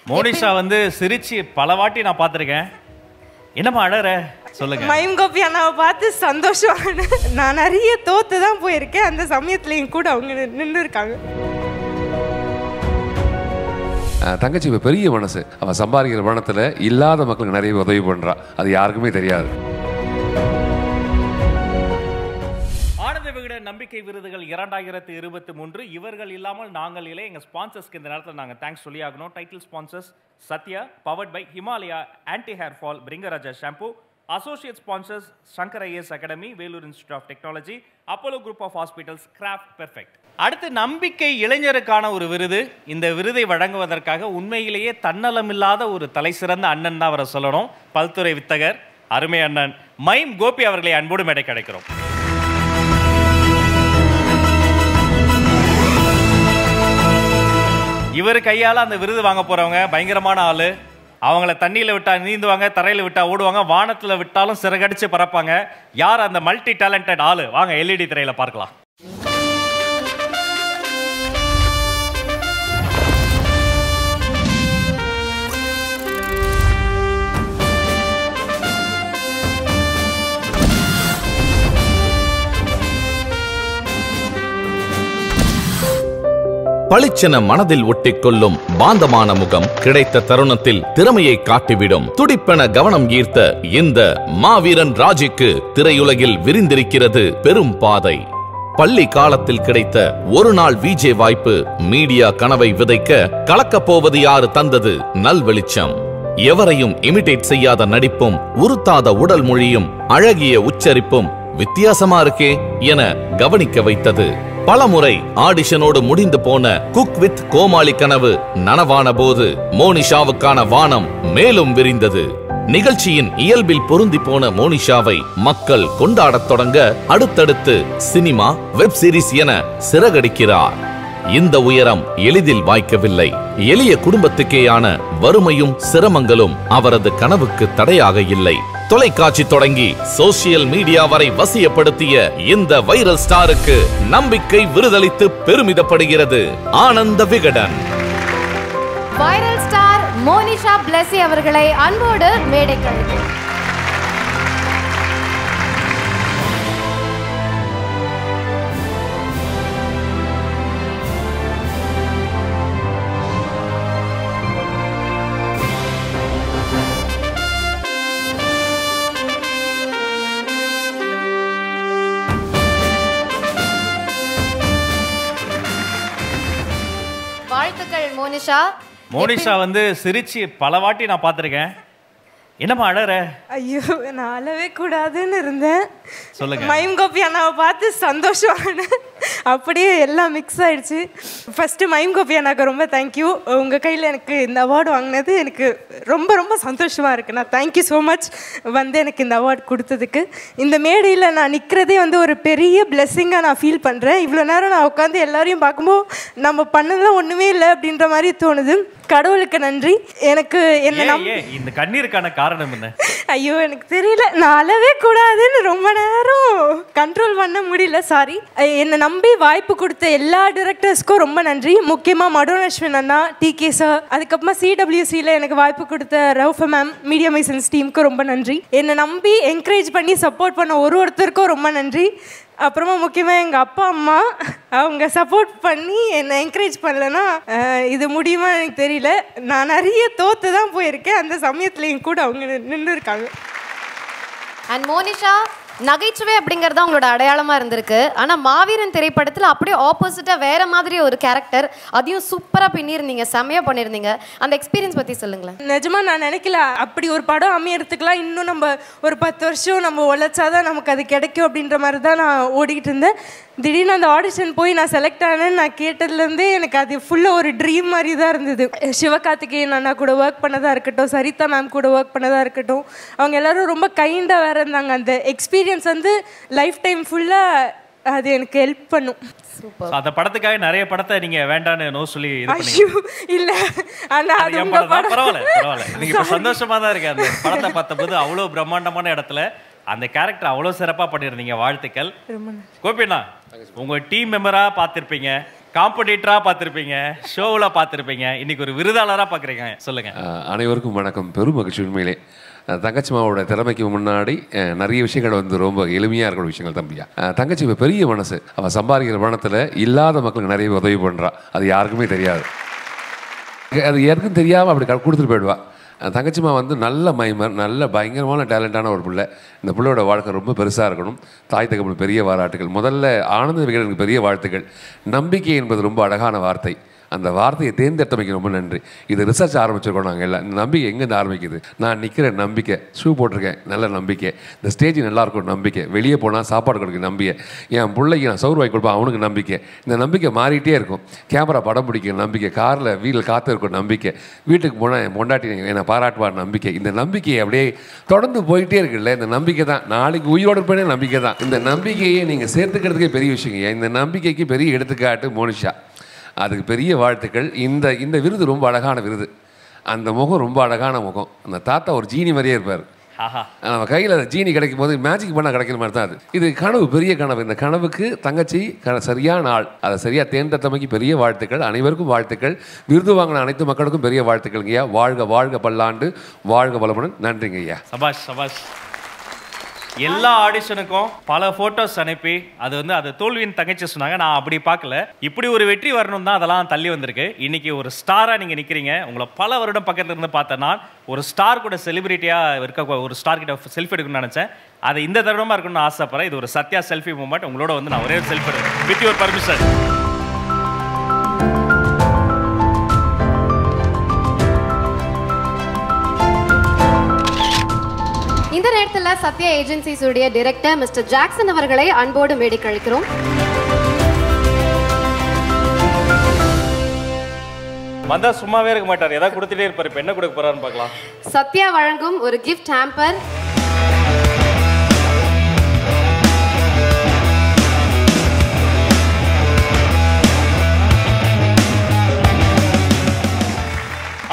மோனிஷா வந்து சிரிச்சு பல வாட்டி நான் பார்த்துருக்கேன். என்னம்மா அழற சொல்லுங்க. மைம் கோபி அண்ணாவை பார்த்து சந்தோஷம். நான் நிறைய தோத்து தான் போயிருக்கேன். அந்த சமயத்துலையும் கூட அவங்க நின்று இருக்காங்க. தங்கச்சி இப்போ பெரிய மனசு. அவன் சம்பாதிக்கிற பணத்தில் இல்லாத மக்களுக்கு நிறைய உதவி பண்ணுறா. அது யாருக்குமே தெரியாது. ஆனந்த விகடன் நம்பிக்கை விருதுகள் 2023. இவர்கள் இல்லாமல் நாங்கள் இல்லை. எங்கள் ஸ்பான்சர்ஸ்க்கு இந்த நேரத்தில் நாங்கள் தேங்க்ஸ் சொல்லி ஆகணும். Title sponsors Sathya, powered by Himalaya anti hair fall Bhringraja shampoo. Associate sponsors Shankar IAS academy, Vellore institute of technology, Apollo group of hospitals, craft perfect. அடுத்து நம்பிக்கை இளைஞருக்கான ஒரு விருது. இந்த விருதை வழங்குவதற்காக உண்மையிலேயே தன்னலமில்லாத ஒரு தலை சிறந்த அண்ணன் தான் அவரை சொல்லணும். பல்துறை வித்தகர் அருமை அண்ணன் மைம் கோபி அவர்களை அன்போடு மேடை கிடைக்கிறோம். இவர் கையால் அந்த விருது வாங்க போறவங்க பயங்கரமான ஆளு. அவங்கள தண்ணியில் விட்டா நீந்துவாங்க, தரையில் விட்டா ஓடுவாங்க, வானத்தில் விட்டாலும் சிறகடிச்சு பறப்பாங்க. யார் அந்த மல்டி டேலண்டட் ஆளு? வாங்க எல்இடி திரையில பார்க்கலாம். பளிச்சென மனதில் ஒட்டிக்கொள்ளும் பாந்தமான முகம் கிடைத்த தருணத்தில் திறமையை காட்டிவிடும். துடிப்பென கவனம் ஈர்த்த இந்த மாவீரன் ராஜிக்கு திரையுலகில் விரிந்திருக்கிறது பெரும் பாதை. பள்ளி காலத்தில் கிடைத்த ஒரு நாள் விஜே வாய்ப்பு மீடியா கனவை விதைக்க கலக்கப் போவது யாரு தந்தது நல்வெளிச்சம். எவரையும் இமிடேட் செய்யாத நடிப்பும் உருத்தாத உடல் மொழியும் அழகிய உச்சரிப்பும் வித்தியாசமா இருக்கே என கவனிக்க வைத்தது. பலமுறை ஆடிஷனோடு முடிந்து போன குக் வித் கோமாளி கனவு நனவான போது மோனிஷாவுக்கான வானம் மேலும் விரிந்தது. நிகழ்ச்சியின் இயல்பில் பொருந்தி போன மோனிஷாவை மக்கள் கொண்டாடத் தொடங்க அடுத்தடுத்து சினிமா, வெப் சீரிஸ் என சிறகடிக்கிறார். இந்த உயரம் எளிதில் வாய்க்கவில்லை. எளிய குடும்பத்துக்கேயான வறுமையும் சிரமங்களும் அவரது கனவுக்கு தடையாக இல்லை. தொலைக்காட்சி தொடங்கி சோசியல் மீடியா வரை வசியப்படுத்திய இந்த வைரல் ஸ்டாருக்கு நம்பிக்கை விருதளித்து பெருமிதப்படுகிறது ஆனந்த விகடன். வைரல் ஸ்டார் மோனிஷா பிளஸி அவர்களை அன்போடு மேடைக்கு அழைக்கிறேன். வாழ்த்துக்கள் மோனிஷா. மோனிஷா வந்து சிரிச்சு பல வாட்டி நான் பார்த்துருக்கேன். என்னம்மா அழற? ஐயோ, நான் அழவே கூடாதுன்னு இருந்தேன். சொல்லுங்க. மைம் கோபி அண்ணாவை பார்த்து சந்தோஷம். அப்படியே எல்லாம் மிக்ஸ் ஆயிடுச்சு. ஃபர்ஸ்ட் மைம் கோபி அண்ணாவுக்கு ரொம்ப தேங்க்யூ. உங்கள் கையில் எனக்கு இந்த அவார்டு வாங்கினது எனக்கு ரொம்ப ரொம்ப சந்தோஷமாக இருக்குது. நான் தேங்க்யூ ஸோ மச் வந்து எனக்கு இந்த அவார்டு கொடுத்ததுக்கு. இந்த மேடையில் நான் நிற்கிறதே வந்து ஒரு பெரிய பிளெஸ்ஸிங்காக நான் ஃபீல் பண்ணுறேன். இவ்வளோ நேரம் நான் உட்காந்து எல்லாரையும் பார்க்கும்போது நம்ம பண்ணதெல்லாம் ஒன்றுமே இல்லை அப்படின்ற மாதிரி தோணுது. கடவுளுக்கு நன்றி. எனக்கு என்ன இந்த கண்ணீருக்கான காரணம் என்ன? ஐயோ, எனக்கு தெரியல. நான் அழவே கூடாதுன்னு ரொம்ப நேரம் கண்ட்ரோல் பண்ண முடியல. சாரி. என்னை நம்பி வாய்ப்பு கொடுத்த எல்லா டிரெக்டர்ஸ்க்கும் ரொம்ப நன்றி. முக்கியமாக மடோனஸ்வன் அண்ணா, டிகே சார், அதுக்கப்புறமா சிடபிள்யூசியில் எனக்கு வாய்ப்பு கொடுத்த ரவுஃபா மேம், மீடியா மைசன்ஸ் டீமுக்கும் ரொம்ப நன்றி. என்னை நம்பி என்கரேஜ் பண்ணி சப்போர்ட் பண்ண ஒருத்தருக்கும் ரொம்ப நன்றி. அப்புறமா முக்கியமாக எங்கள் அப்பா அம்மா, அவங்க சப்போர்ட் பண்ணி என்னை என்கரேஜ் பண்ணலன்னா இது முடியுமா எனக்கு தெரியல. நான் நிறைய தோத்து தான் போயிருக்கேன். அந்த சமயத்துலையும் கூட அவங்க நின்று இருக்காங்க. அண்ட் மோனிஷா, நகைச்சுவை அப்படிங்கிறது அவங்களோட அடையாளமா இருந்திருக்கு. ஆனா மாவீரன் திரைப்படத்தில் அப்படியே ஆப்போசிட்டா வேற மாதிரி ஒரு கேரக்டர், அதையும் சூப்பரா பண்ணியிருந்தீங்க, செம்மையா பண்ணியிருந்தீங்க. அந்த எக்ஸ்பீரியன்ஸ் பத்தி சொல்லுங்களேன். நிஜமா நான் நினைக்கல அப்படி ஒரு படம் அமையறதுக்குலாம் இன்னும் நம்ம ஒரு 10 வருஷம் நம்ம உழைச்சாதான் நமக்கு அது கிடைக்கும் அப்படின்ற மாதிரி தான் நான் ஓடிக்கிட்டு இருந்தேன். திடீர்னு அந்த ஆடிஷன் போய் நான் செலக்ட் ஆனேன்னு நான் கேட்டதுலேருந்தே எனக்கு அது ஃபுல்லாக ஒரு ட்ரீம் மாதிரி தான் இருந்தது. சிவகார்த்திகேயன் அண்ணா கூட ஒர்க் பண்ணதாக இருக்கட்டும், சரிதா மேம் கூட ஒர்க் பண்ணதாக இருக்கட்டும், அவங்க எல்லாரும் ரொம்ப கைண்டாக வேறு இருந்தாங்க. அந்த எக்ஸ்பீரியன்ஸ் வந்து லைஃப் டைம் ஃபுல்லாக அது எனக்கு ஹெல்ப் பண்ணும். அந்த படத்துக்காக நிறைய படத்தை நீங்க வேண்டான்னு நோ சொல்லி இல்ல ஆனா பரவாயில்ல நீங்க இப்ப சந்தோஷமா தான் இருக்கு. அந்த படத்தை பார்த்தபோது அவ்வளவு பிரம்மாண்டமான இடத்துல அந்த கேரக்டர் அவ்வளவு சிறப்பா பண்ணிருந்தீங்க. வாழ்த்துக்கள் கோபிண்ணா. உங்க டீம் மெம்பரா பார்த்திருப்பீங்க, காம்படிட்டராக பார்த்துருப்பீங்க, ஷோவில் பார்த்துருப்பீங்க, இன்னைக்கு ஒரு விருதாளராக பார்க்குறீங்க. சொல்லுங்க. அனைவருக்கும் வணக்கம். பெரும் மகிழ்ச்சி. உண்மையிலே தங்கச்சிமாவோட திறமைக்கு முன்னாடி நிறைய விஷயங்கள் வந்து ரொம்ப எளிமையாக இருக்கிற விஷயங்கள் தம்பியா. தங்கச்சி இப்போ பெரிய மனசு. அவள் சம்பாதிக்கிற பணத்தில் இல்லாத மக்களுக்கு நிறைய உதவி பண்ணுறா. அது யாருக்குமே தெரியாது. அது யாருக்கும் தெரியாமல் அப்படி கொடுத்துட்டு போயிடுவா. தங்கச்சிமா வந்து நல்ல மைமர், நல்ல பயங்கரமான டேலண்டான ஒரு பிள்ளை. இந்த பிள்ளையோட வாழ்க்கை ரொம்ப பெருசாக இருக்கணும். தாய் தகவல் பெரிய பாராட்டுகள். முதல்ல ஆனந்த விகடனுக்கு பெரிய வாழ்த்துக்கள். நம்பிக்கை என்பது ரொம்ப அழகான வார்த்தை. அந்த வார்த்தையை தேர்ந்தெடுத்தமைக்கு ரொம்ப நன்றி. இது ரிசர்ச் ஆரம்பிச்சிருக்கோம் நாங்கள் எல்லாம். இந்த நம்பிக்கை எங்கேருந்து ஆரம்பிக்குது? நான் நிற்கிற நம்பிக்கை, ஷூ போட்டிருக்கேன் நல்ல நம்பிக்கை, இந்த ஸ்டேஜ் நல்லாயிருக்கும் நம்பிக்கை, வெளியே போனால் சாப்பாடு கொடுக்க நம்பிக்கை, என் பிள்ளைக்கு நான் சோறு வாங்கி கொடுப்பேன் அவனுக்கு நம்பிக்கை. இந்த நம்பிக்கை மாறிட்டே இருக்கும். கேமரா படம் பிடிக்க நம்பிக்கை, காரில் வீட்டில் காற்று இருக்கும் நம்பிக்கை, வீட்டுக்கு போனால் என் பொண்டாட்டி என்னை பாராட்டுவார் நம்பிக்கை. இந்த நம்பிக்கையை அப்படியே தொடர்ந்து போயிட்டே இருக்குல்ல, இந்த நம்பிக்கை தான். நாளைக்கு உயிரோடு இருப்பேனே நம்பிக்கை தான். இந்த நம்பிக்கையை நீங்கள் சேர்த்துக்கிறதுக்கே பெரிய விஷயங்க. இந்த நம்பிக்கைக்கு பெரிய எடுத்துக்காட்டு மோனிஷா. அதுக்கு பெரிய வாழ்த்துக்கள். இந்த விருது ரொம்ப அழகான விருது. அந்த முகம் ரொம்ப அழகான முகம். அந்த தாத்தா ஒரு ஜீனி மாதிரியே இருப்பார். நம்ம கையில் ஜீனி கிடைக்கும் போது மேஜிக் பண்ணால் கிடைக்கிற மாதிரி தான் அது. இது கனவு, பெரிய கனவு. இந்த கனவுக்கு தங்கச்சி சரியான ஆள். அதை சரியாக தேர்ந்தெடுத்தமைக்கு பெரிய வாழ்த்துக்கள். அனைவருக்கும் வாழ்த்துக்கள். விருது வாங்கின அனைத்து மக்களுக்கும் பெரிய வாழ்த்துக்கள் ஐயா. வாழ்க வாழ்க பல்லாண்டு, வாழ்க வளமுடன். நன்றிங்க ஐயா. சபாஷ் சபாஷ். எல்லா ஆடிஷனுக்கும் பல ஃபோட்டோஸ் அனுப்பி அது தோல்வியின் தங்கச்சி சொன்னாங்க. நான் அப்படி பார்க்கல. இப்படி ஒரு வெற்றி வரணும் தான் அதெல்லாம் தள்ளி வந்திருக்கு. இன்னைக்கு ஒரு ஸ்டாராக நீங்கள் நிற்கிறீங்க. உங்களை பல வருடம் பக்கத்துல இருந்து பார்த்தேன். நான் ஒரு ஸ்டார் கூட செலிபிரிட்டியாக இருக்க ஒரு ஸ்டார் கிட்ட செல்ஃபி எடுக்கணும்னு நினச்சேன். அதை இந்த தருணமாக இருக்கணும்னு ஆசைப்படுறேன். இது ஒரு சத்யா செல்ஃபி மூமெண்ட். உங்களோட நான் ஒரே ஒரு செல்ஃபி எடுக்கிறேன் வித் யுவர் பர்மிஷன். இந்த நேரத்தில் சத்யா ஏஜென்சிஸ் உடைய டைரக்டர் மிஸ்டர் ஜாக்சன் அவர்களை அன்போடு மேடைக்கு அழைக்கிறோம். வந்தா சும்மாவே இருக்க மாட்டார், ஏதாவது கொடுத்துட்டே இருப்பார். இப்போ என்ன கொடுக்க போறாருன்னு பார்க்கலாம். சத்யா வழங்கும் ஒரு கிஃப்ட் ஹேம்பர்.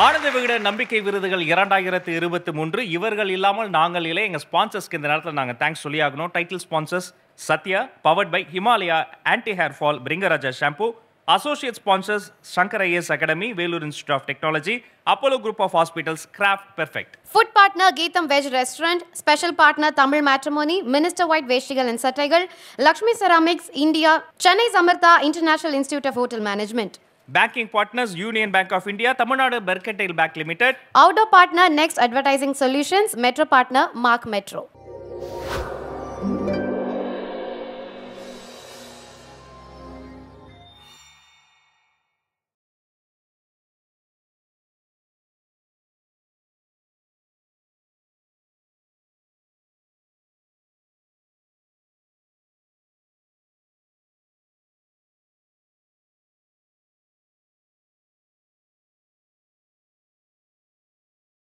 ஆனந்த விகடன் நம்பிக்கை விருதுகள் 2023. இவர்கள் இல்லாமல் நாங்கள் இல்லை. எங்கள் ஸ்பான்சர்ஸ்க்கு இந்த நேரத்தில் நாங்கள் தேங்க்ஸ் சொல்லி ஆகணும். Title sponsors Sathya, powered by Himalaya anti hair fall Bhringraja shampoo. Associate sponsors Shankar IAS academy, Vellore institute of technology, Apollo group of hospitals, craft perfect. Food partner Geetham veg restaurant. Special partner Tamil matrimony, minister white வேஷ்டிகள் and சட்டைகள், Lakshmi ceramics India, Chennai Samartha international institute of hotel management. Banking partners Union Bank of India, Tamil Nadu Mercantile Bank Limited. Outdoor partner Next Advertising Solutions, Metro partner Mark Metro.